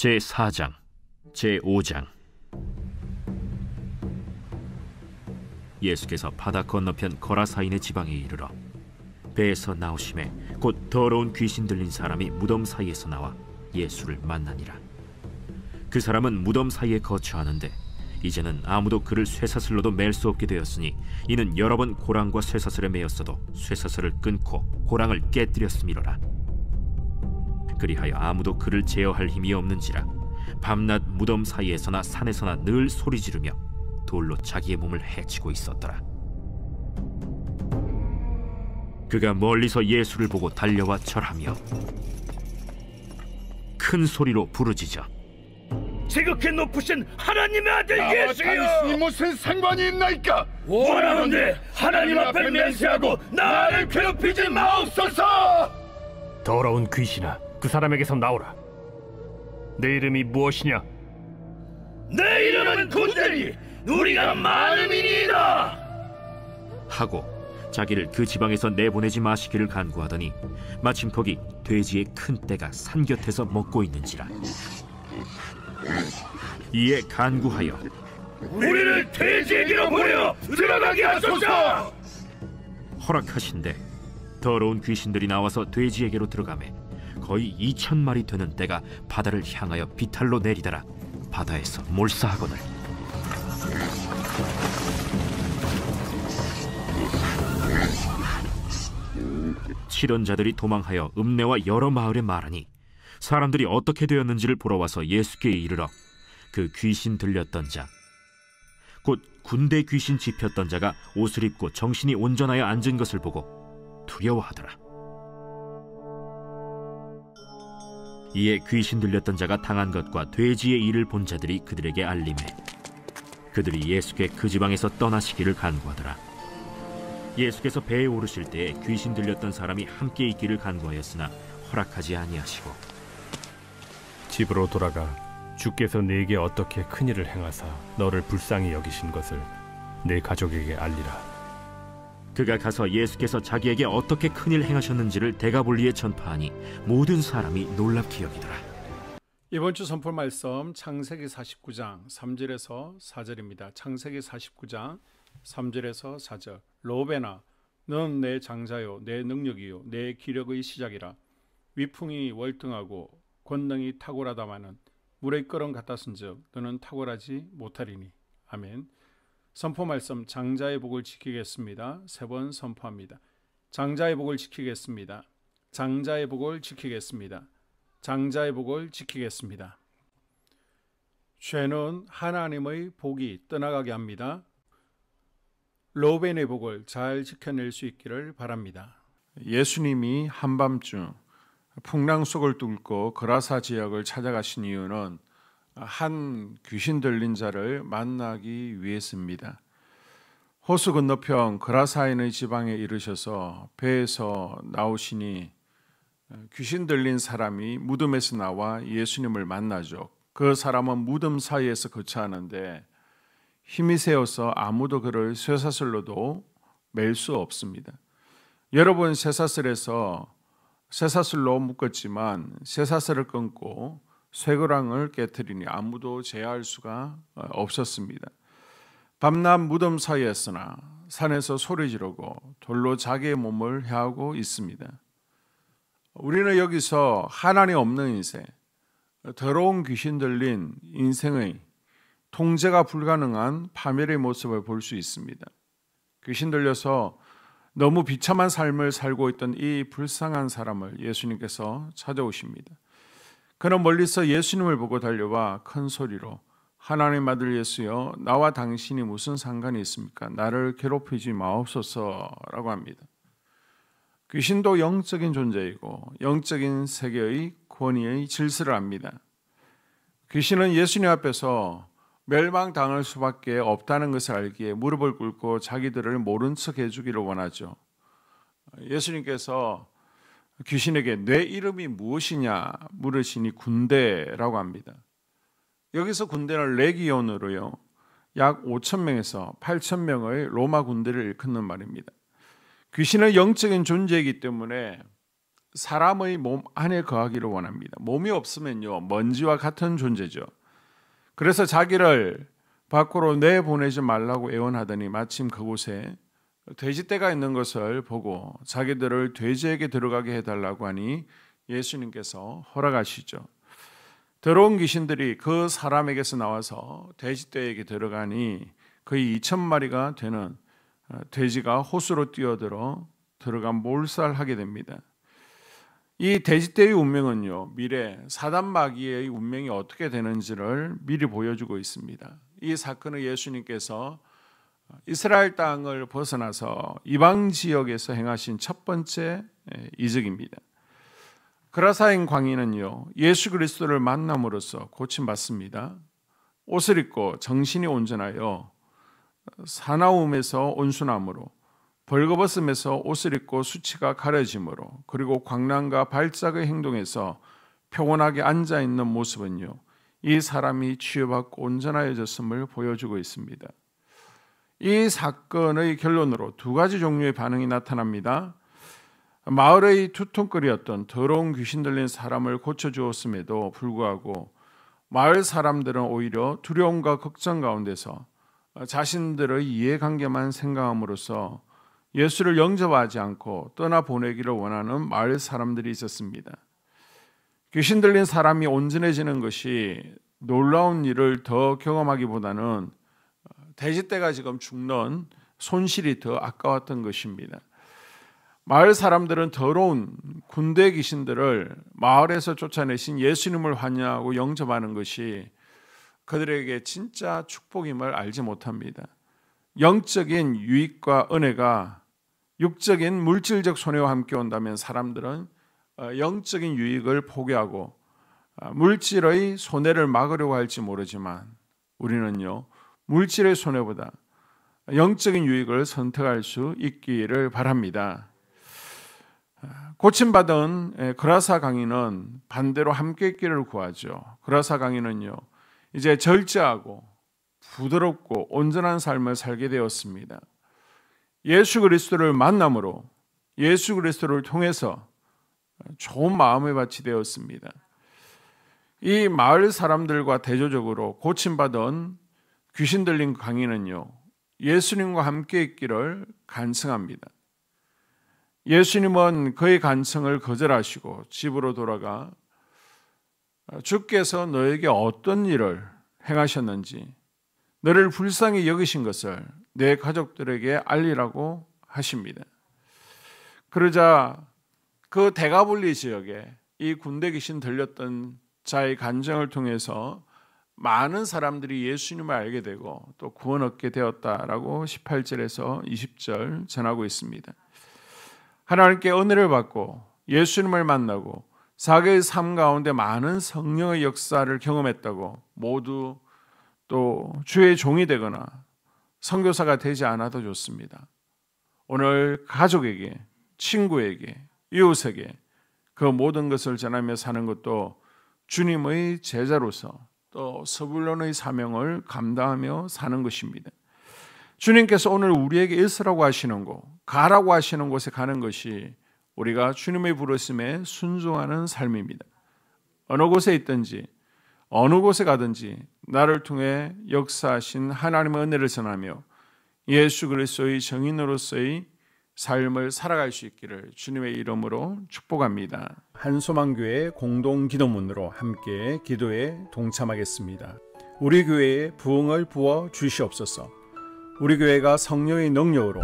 제4장 제5장. 예수께서 바다 건너편 거라사인의 지방에 이르러 배에서 나오심에 곧 더러운 귀신 들린 사람이 무덤 사이에서 나와 예수를 만나니라. 그 사람은 무덤 사이에 거처하는데 이제는 아무도 그를 쇠사슬로도 맬 수 없게 되었으니 이는 여러 번 고랑과 쇠사슬에 매였어도 쇠사슬을 끊고 고랑을 깨뜨렸음이로라. 그리하여 아무도 그를 제어할 힘이 없는지라 밤낮 무덤 사이에서나 산에서나 늘 소리 지르며 돌로 자기의 몸을 해치고 있었더라. 그가 멀리서 예수를 보고 달려와 절하며 큰 소리로 부르짖어 지극히 높으신 하나님의 아들 예수여, 당신이 무슨 상관이 있나이까? 원하는데 하나님 앞에 맹세하고 나를 괴롭히지 마옵소서. 더러운 귀신아, 그 사람에게서 나오라. 내 이름이 무엇이냐? 내 이름은 군대니 우리가 많음이니이다 하고 자기를 그 지방에서 내보내지 마시기를 간구하더니 마침 거기 돼지의 큰 떼가 산 곁에서 먹고 있는지라. 이에 간구하여 우리를 돼지에게로 보내어 들어가게 하소서. 허락하신대 더러운 귀신들이 나와서 돼지에게로 들어가매 거의 2,000마리 되는 떼가 바다를 향하여 비탈로 내리다라 바다에서 몰사하거늘. 칠언자들이 도망하여 읍내와 여러 마을에 말하니 사람들이 어떻게 되었는지를 보러 와서 예수께 이르러 그 귀신 들렸던 자 곧 군대 귀신 집혔던 자가 옷을 입고 정신이 온전하여 앉은 것을 보고 두려워하더라. 이에 귀신 들렸던 자가 당한 것과 돼지의 일을 본 자들이 그들에게 알림해 그들이 예수께 그 지방에서 떠나시기를 간구하더라. 예수께서 배에 오르실 때에 귀신 들렸던 사람이 함께 있기를 간구하였으나 허락하지 아니하시고 집으로 돌아가 주께서 네게 어떻게 큰일을 행하사 너를 불쌍히 여기신 것을 네 가족에게 알리라. 그가 가서 예수께서 자기에게 어떻게 큰일 행하셨는지를 대가볼리에 전파하니 모든 사람이 놀랍게 여기더라. 이번 주 선포 말씀 창세기 49장 3절에서 4절입니다. 창세기 49장 3절에서 4절. 로베나, 넌 내 장자요, 내 능력이요, 내 기력의 시작이라. 위풍이 월등하고 권능이 탁월하다마는 물의 끓음 같았은즉 너는 탁월하지 못하리니. 아멘. 선포 말씀 장자의 복을 지키겠습니다. 3번 선포합니다. 장자의 복을 지키겠습니다. 장자의 복을 지키겠습니다. 장자의 복을 지키겠습니다. 죄는 하나님의 복이 떠나가게 합니다. 로벤의 복을 잘 지켜낼 수 있기를 바랍니다. 예수님이 한밤중 풍랑 속을 뚫고 거라사 지역을 찾아가신 이유는 한 귀신 들린 자를 만나기 위해서입니다. 호수 건너편 거라사인의 지방에 이르셔서 배에서 나오시니 귀신 들린 사람이 무덤에서 나와 예수님을 만나죠. 그 사람은 무덤 사이에서 거처하는데 힘이 세어서 아무도 그를 쇠사슬로도 맬 수 없습니다. 여러분 쇠사슬로 묶었지만 쇠사슬을 끊고 쇠고랑을 깨뜨리니 아무도 제어할 수가 없었습니다. 밤낮 무덤 사이에서나 산에서 소리 지르고 돌로 자기의 몸을 해하고 있습니다. 우리는 여기서 하나님 없는 인생, 더러운 귀신 들린 인생의 통제가 불가능한 파멸의 모습을 볼 수 있습니다. 귀신 들려서 너무 비참한 삶을 살고 있던 이 불쌍한 사람을 예수님께서 찾아오십니다. 그는 멀리서 예수님을 보고 달려와 큰 소리로 하나님 아들 예수여, 나와 당신이 무슨 상관이 있습니까? 나를 괴롭히지 마옵소서라고 합니다. 귀신도 영적인 존재이고 영적인 세계의 권위의 질서를 압니다. 귀신은 예수님 앞에서 멸망당할 수밖에 없다는 것을 알기에 무릎을 꿇고 자기들을 모른 척 해주기를 원하죠. 예수님께서 귀신에게 내 이름이 무엇이냐 물으시니 군대라고 합니다. 여기서 군대는 레기온으로요, 약 5,000명에서 8,000명의 로마 군대를 일컫는 말입니다. 귀신은 영적인 존재이기 때문에 사람의 몸 안에 거하기를 원합니다. 몸이 없으면요, 먼지와 같은 존재죠. 그래서 자기를 밖으로 내보내지 말라고 애원하더니 마침 그곳에 돼지떼가 있는 것을 보고 자기들을 돼지에게 들어가게 해달라고 하니 예수님께서 허락하시죠. 더러운 귀신들이 그 사람에게서 나와서 돼지떼에게 들어가니 거의 2,000마리가 되는 돼지가 호수로 뛰어들어 들어가 몰살하게 됩니다. 이 돼지떼의 운명은요, 미래 사단 마귀의 운명이 어떻게 되는지를 미리 보여주고 있습니다. 이 사건을 예수님께서 이스라엘 땅을 벗어나서 이방 지역에서 행하신 첫 번째 이적입니다. 그라사인 광인은요, 예수 그리스도를 만남으로써 고침받습니다. 옷을 입고 정신이 온전하여 사나움에서 온순함으로, 벌거벗음에서 옷을 입고 수치가 가려짐으로, 그리고 광란과 발작의 행동에서 평온하게 앉아있는 모습은요, 이 사람이 치유받고 온전하여졌음을 보여주고 있습니다. 이 사건의 결론으로 두 가지 종류의 반응이 나타납니다. 마을의 투통거리였던 더러운 귀신 들린 사람을 고쳐주었음에도 불구하고 마을 사람들은 오히려 두려움과 걱정 가운데서 자신들의 이해관계만 생각함으로써 예수를 영접하지 않고 떠나보내기를 원하는 마을 사람들이 있었습니다. 귀신 들린 사람이 온전해지는 것이 놀라운 일을 더 경험하기보다는 돼지떼가 지금 죽는 손실이 더 아까웠던 것입니다. 마을 사람들은 더러운 군대 귀신들을 마을에서 쫓아내신 예수님을 환영하고 영접하는 것이 그들에게 진짜 축복임을 알지 못합니다. 영적인 유익과 은혜가 육적인 물질적 손해와 함께 온다면 사람들은 영적인 유익을 포기하고 물질의 손해를 막으려고 할지 모르지만 우리는요, 물질의 손해보다 영적인 유익을 선택할 수 있기를 바랍니다. 고침받은 그라사 강인은 반대로 함께 있기를 구하죠. 그라사 강인은요, 이제 절제하고 부드럽고 온전한 삶을 살게 되었습니다. 예수 그리스도를 만남으로 예수 그리스도를 통해서 좋은 마음의 밭이 되었습니다. 이 마을 사람들과 대조적으로 고침받은 귀신 들린 강인은요, 예수님과 함께 있기를 간청합니다. 예수님은 그의 간청을 거절하시고 집으로 돌아가 주께서 너에게 어떤 일을 행하셨는지 너를 불쌍히 여기신 것을 내 가족들에게 알리라고 하십니다. 그러자 그 데가볼리 지역에 이 군대 귀신 들렸던 자의 간증을 통해서 많은 사람들이 예수님을 알게 되고 또 구원 얻게 되었다라고 18절에서 20절 전하고 있습니다. 하나님께 은혜를 받고 예수님을 만나고 자기의 삶 가운데 많은 성령의 역사를 경험했다고 모두 또 주의 종이 되거나 선교사가 되지 않아도 좋습니다. 오늘 가족에게, 친구에게, 이웃에게 그 모든 것을 전하며 사는 것도 주님의 제자로서 또 서불론의 사명을 감당하며 사는 것입니다. 주님께서 오늘 우리에게 있으라고 하시는 곳, 가라고 하시는 곳에 가는 것이 우리가 주님의 부르심에 순종하는 삶입니다. 어느 곳에 있든지 어느 곳에 가든지 나를 통해 역사하신 하나님의 은혜를 전하며 예수 그리스도의 정인으로서의 삶을 살아갈 수 있기를 주님의 이름으로 축복합니다. 한소망교회 공동기도문으로 함께 기도에 동참하겠습니다. 우리 교회에 부흥을 부어 주시옵소서. 우리 교회가 성령의 능력으로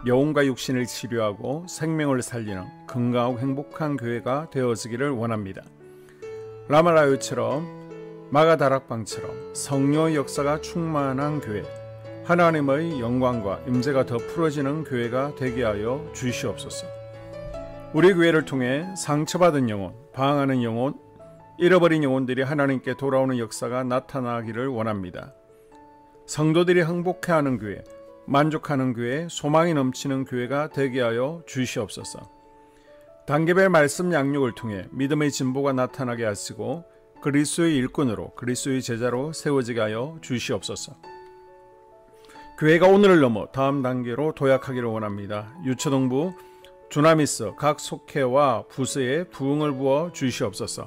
영혼과 육신을 치료하고 생명을 살리는 건강하고 행복한 교회가 되어지기를 원합니다. 라말라요처럼 마가다락방처럼 성령의 역사가 충만한 교회, 하나님의 영광과 임재가 더 풀어지는 교회가 되게 하여 주시옵소서. 우리 교회를 통해 상처받은 영혼, 방황하는 영혼, 잃어버린 영혼들이 하나님께 돌아오는 역사가 나타나기를 원합니다. 성도들이 행복해하는 교회, 만족하는 교회, 소망이 넘치는 교회가 되게 하여 주시옵소서. 단계별 말씀 양육을 통해 믿음의 진보가 나타나게 하시고 그리스도의 일꾼으로 그리스도의 제자로 세워지게 하여 주시옵소서. 교회가 오늘을 넘어 다음 단계로 도약하기를 원합니다. 유초동부 두나미스 각 속회와 부서에 부흥을 부어 주시옵소서.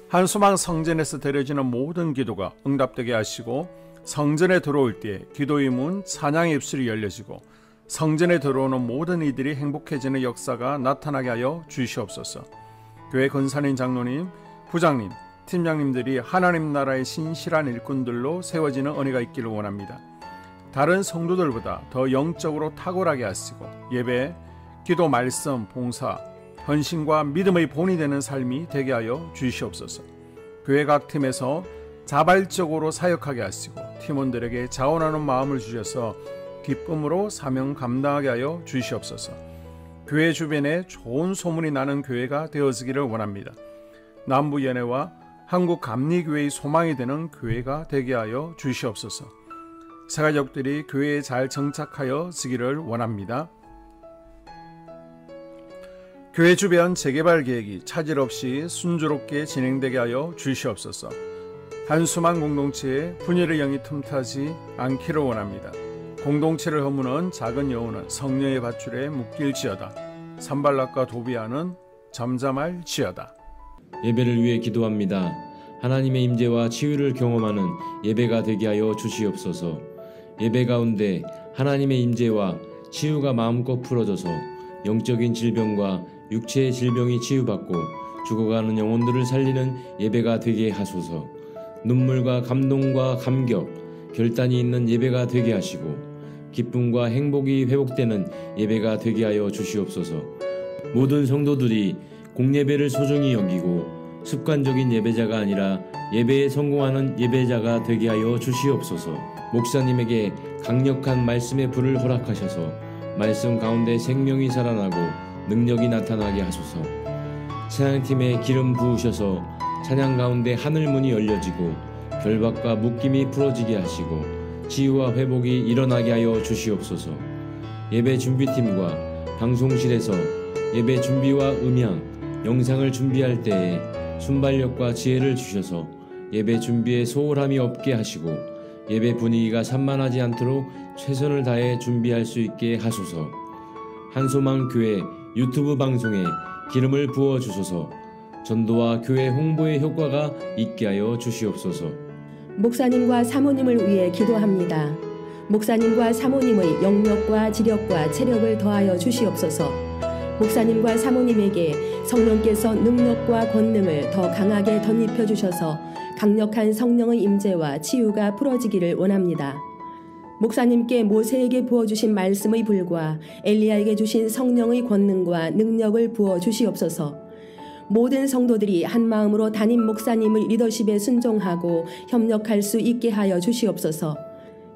한소망 성전에서 드려지는 모든 기도가 응답되게 하시고 성전에 들어올 때 기도의 문 찬양의 입술이 열려지고 성전에 들어오는 모든 이들이 행복해지는 역사가 나타나게 하여 주시옵소서. 교회 권사님, 장로님, 부장님, 팀장님들이 하나님 나라의 신실한 일꾼들로 세워지는 은혜가 있기를 원합니다. 다른 성도들보다 더 영적으로 탁월하게 하시고 예배, 기도, 말씀, 봉사, 헌신과 믿음의 본이 되는 삶이 되게 하여 주시옵소서. 교회 각 팀에서 자발적으로 사역하게 하시고 팀원들에게 자원하는 마음을 주셔서 기쁨으로 사명 감당하게 하여 주시옵소서. 교회 주변에 좋은 소문이 나는 교회가 되어지기를 원합니다. 남부연회와 한국감리교회의 소망이 되는 교회가 되게 하여 주시옵소서. 새가족들이 교회에 잘 정착하여 지기를 원합니다. 교회 주변 재개발 계획이 차질 없이 순조롭게 진행되게 하여 주시옵소서. 한수만 공동체에 분열의 영이 틈타지 않기를 원합니다. 공동체를 허무는 작은 여우는 성령의 밧줄에 묶일지어다. 산발락과 도비아는 잠잠할지어다. 예배를 위해 기도합니다. 하나님의 임재와 치유를 경험하는 예배가 되게 하여 주시옵소서. 예배 가운데 하나님의 임재와 치유가 마음껏 풀어져서 영적인 질병과 육체의 질병이 치유받고 죽어가는 영혼들을 살리는 예배가 되게 하소서. 눈물과 감동과 감격, 결단이 있는 예배가 되게 하시고 기쁨과 행복이 회복되는 예배가 되게 하여 주시옵소서. 모든 성도들이 공예배를 소중히 여기고 습관적인 예배자가 아니라 예배에 성공하는 예배자가 되게 하여 주시옵소서. 목사님에게 강력한 말씀의 불을 허락하셔서 말씀 가운데 생명이 살아나고 능력이 나타나게 하소서. 찬양팀에 기름 부으셔서 찬양 가운데 하늘문이 열려지고 결박과 묶임이 풀어지게 하시고 치유와 회복이 일어나게 하여 주시옵소서. 예배 준비팀과 방송실에서 예배 준비와 음향, 영상을 준비할 때에 순발력과 지혜를 주셔서 예배 준비에 소홀함이 없게 하시고 예배 분위기가 산만하지 않도록 최선을 다해 준비할 수 있게 하소서. 한소망 교회 유튜브 방송에 기름을 부어 주소서. 전도와 교회 홍보의 효과가 있게 하여 주시옵소서. 목사님과 사모님을 위해 기도합니다. 목사님과 사모님의 영력과 지력과 체력을 더하여 주시옵소서. 목사님과 사모님에게 성령께서 능력과 권능을 더 강하게 덧입혀 주셔서 강력한 성령의 임재와 치유가 풀어지기를 원합니다. 목사님께 모세에게 부어주신 말씀의 불과 엘리야에게 주신 성령의 권능과 능력을 부어 주시옵소서. 모든 성도들이 한마음으로 담임 목사님의 리더십에 순종하고 협력할 수 있게 하여 주시옵소서.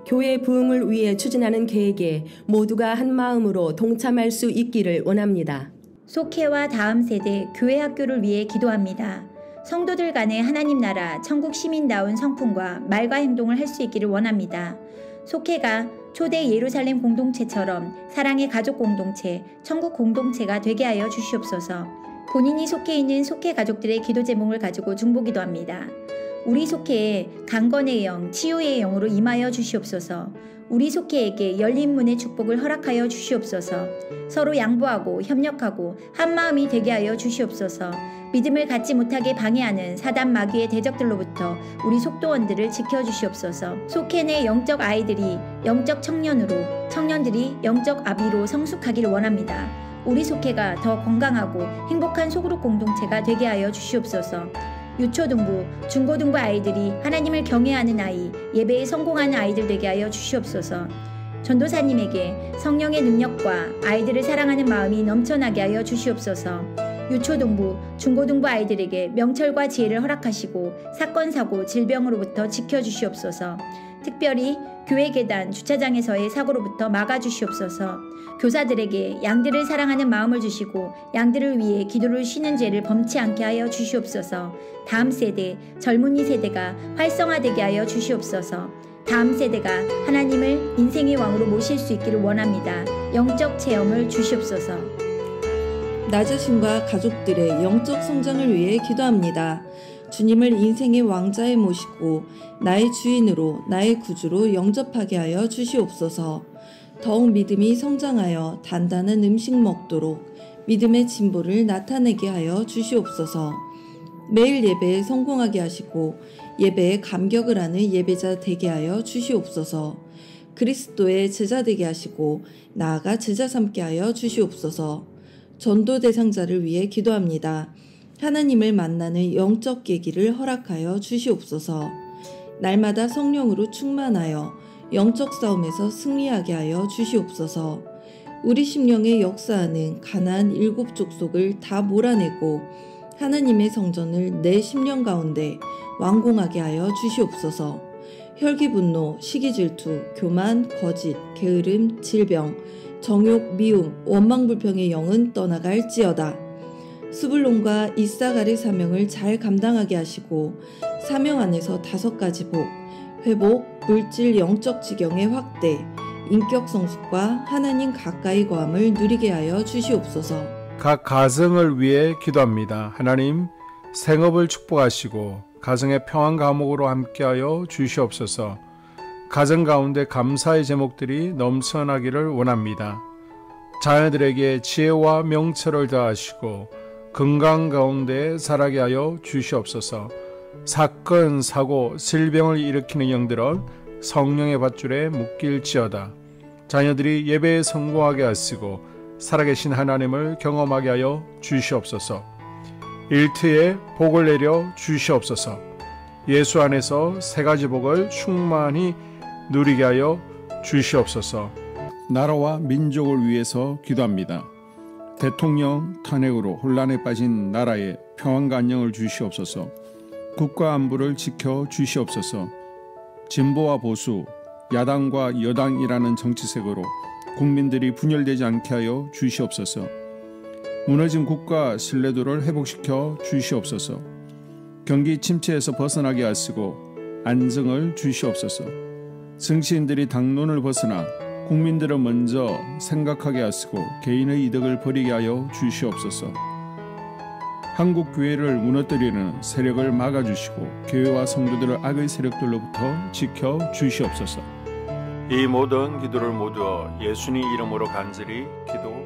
교회 부흥을 위해 추진하는 계획에 모두가 한마음으로 동참할 수 있기를 원합니다. 속회와 다음 세대 교회 학교를 위해 기도합니다. 성도들 간의 하나님 나라 천국 시민다운 성품과 말과 행동을 할 수 있기를 원합니다. 속회가 초대 예루살렘 공동체처럼 사랑의 가족 공동체, 천국 공동체가 되게 하여 주시옵소서. 본인이 속해 있는 속회 가족들의 기도 제목을 가지고 중보기도합니다. 우리 속회에 강건의 영, 치유의 영으로 임하여 주시옵소서. 우리 속회에게 열린 문의 축복을 허락하여 주시옵소서. 서로 양보하고 협력하고 한마음이 되게 하여 주시옵소서. 믿음을 갖지 못하게 방해하는 사단 마귀의 대적들로부터 우리 속도원들을 지켜주시옵소서. 속회 내 영적 아이들이 영적 청년으로, 청년들이 영적 아비로 성숙하기를 원합니다. 우리 속회가 더 건강하고 행복한 소그룹 공동체가 되게 하여 주시옵소서. 유초등부, 중고등부 아이들이 하나님을 경외하는 아이, 예배에 성공하는 아이들 되게 하여 주시옵소서. 전도사님에게 성령의 능력과 아이들을 사랑하는 마음이 넘쳐나게 하여 주시옵소서. 유초등부, 중고등부 아이들에게 명철과 지혜를 허락하시고 사건, 사고, 질병으로부터 지켜주시옵소서. 특별히 교회 계단, 주차장에서의 사고로부터 막아주시옵소서. 교사들에게 양들을 사랑하는 마음을 주시고 양들을 위해 기도를 쉬는 죄를 범치 않게 하여 주시옵소서. 다음 세대, 젊은이 세대가 활성화되게 하여 주시옵소서. 다음 세대가 하나님을 인생의 왕으로 모실 수 있기를 원합니다. 영적 체험을 주시옵소서. 나 자신과 가족들의 영적 성장을 위해 기도합니다. 주님을 인생의 왕자에 모시고 나의 주인으로 나의 구주로 영접하게 하여 주시옵소서. 더욱 믿음이 성장하여 단단한 음식 먹도록 믿음의 진보를 나타내게 하여 주시옵소서. 매일 예배에 성공하게 하시고 예배에 감격을 하는 예배자 되게 하여 주시옵소서. 그리스도의 제자 되게 하시고 나아가 제자 삼게 하여 주시옵소서. 전도 대상자를 위해 기도합니다. 하나님을 만나는 영적 계기를 허락하여 주시옵소서. 날마다 성령으로 충만하여 영적 싸움에서 승리하게 하여 주시옵소서. 우리 심령에 역사하는 가나안 7 족속을 다 몰아내고 하나님의 성전을 내 심령 가운데 완공하게 하여 주시옵소서. 혈기 분노, 시기 질투, 교만, 거짓, 게으름, 질병, 정욕, 미움, 원망 불평의 영은 떠나갈지어다. 스불론과 이사갈의 사명을 잘 감당하게 하시고 사명 안에서 5가지 복, 회복, 물질 영적 지경의 확대, 인격 성숙과 하나님 가까이 거함을 누리게 하여 주시옵소서. 각 가정을 위해 기도합니다. 하나님, 생업을 축복하시고 가정의 평안 감옥으로 함께하여 주시옵소서. 가정 가운데 감사의 제목들이 넘쳐나기를 원합니다. 자녀들에게 지혜와 명철을 더하시고 건강 가운데 자라게 하여 주시옵소서. 사건, 사고, 질병을 일으키는 영들은 성령의 밧줄에 묶일지어다. 자녀들이 예배에 성공하게 하시고 살아계신 하나님을 경험하게 하여 주시옵소서. 일터에 복을 내려 주시옵소서. 예수 안에서 3가지 복을 충만히 누리게 하여 주시옵소서. 나라와 민족을 위해서 기도합니다. 대통령 탄핵으로 혼란에 빠진 나라에 평안과 안녕을 주시옵소서. 국가 안보를 지켜 주시옵소서. 진보와 보수, 야당과 여당이라는 정치색으로 국민들이 분열되지 않게 하여 주시옵소서. 무너진 국가 신뢰도를 회복시켜 주시옵소서. 경기 침체에서 벗어나게 하시고 안정을 주시옵소서. 정치인들이 당론을 벗어나 국민들을 먼저 생각하게 하시고 개인의 이득을 버리게 하여 주시옵소서. 한국 교회를 무너뜨리는 세력을 막아주시고 교회와 성도들을 악의 세력들로부터 지켜 주시옵소서. 이 모든 기도를 모두 예수님 이름으로 간절히 기도합니다.